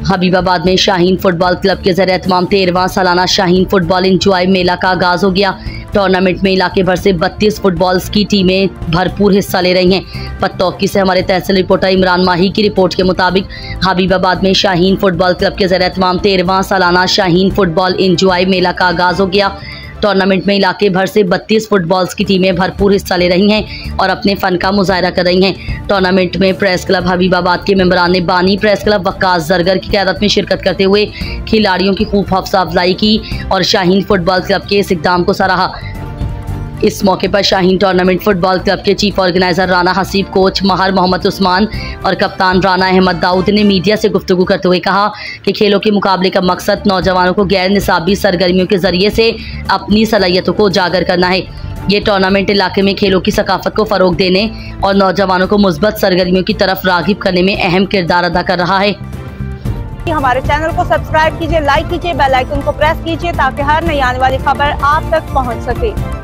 हबीबाबाद में Shaheen football club के ज़रिए तमाम 13वां सालाना शाहीन फुटबॉल इंजॉय मेला का आगाज हो गया। टूर्नामेंट में इलाके भर से 32 फुटबॉल्स की टीमें भरपूर हिस्सा ले रही हैं। पत्तौकी से हमारे तहसील रिपोर्टर इमरान माही की रिपोर्ट के मुताबिक हबीबाबाद में शाहीन फुटबॉल क्लब के ज़रिए तमाम 13वां सालाना शाहीन फुटबॉल इंजॉय मेला का आगाज हो गया। टूर्नामेंट में इलाके भर से 32 फुटबॉल्स की टीमें भरपूर हिस्सा ले रही हैं और अपने फन का मुजाहरा कर रही हैं। टूर्नामेंट में प्रेस क्लब हबीबाबाद के मेंबरान ने बानी प्रेस क्लब वक्कास जरगर की क़यादत में शिरकत करते हुए खिलाड़ियों की खूब हौसला अफजाई की और शाहीन फुटबॉल क्लब के इस इक़दाम को सराहा। इस मौके पर शाहीन टूर्नामेंट फुटबॉल क्लब के chief organiser Rana Haseeb, coach Mehar Mohammad Usman और कप्तान राना अहमद दाऊद ने मीडिया से गुफ्तगू करते हुए कहा कि खेलों के मुकाबले का मकसद नौजवानों को गैर निसाबी सरगर्मियों के जरिए से अपनी सलाहियतों को उजागर करना है। ये टूर्नामेंट इलाके में खेलों की सकाफत को फ़रोग देने और नौजवानों को मुस्बत सरगर्मियों की तरफ राग़िब करने में अहम किरदार अदा कर रहा है। हमारे चैनल को सब्सक्राइब कीजिए, लाइक कीजिए, बेल आइकन को प्रेस कीजिए ताकि हर नई आने वाली खबर आप तक पहुंच सके।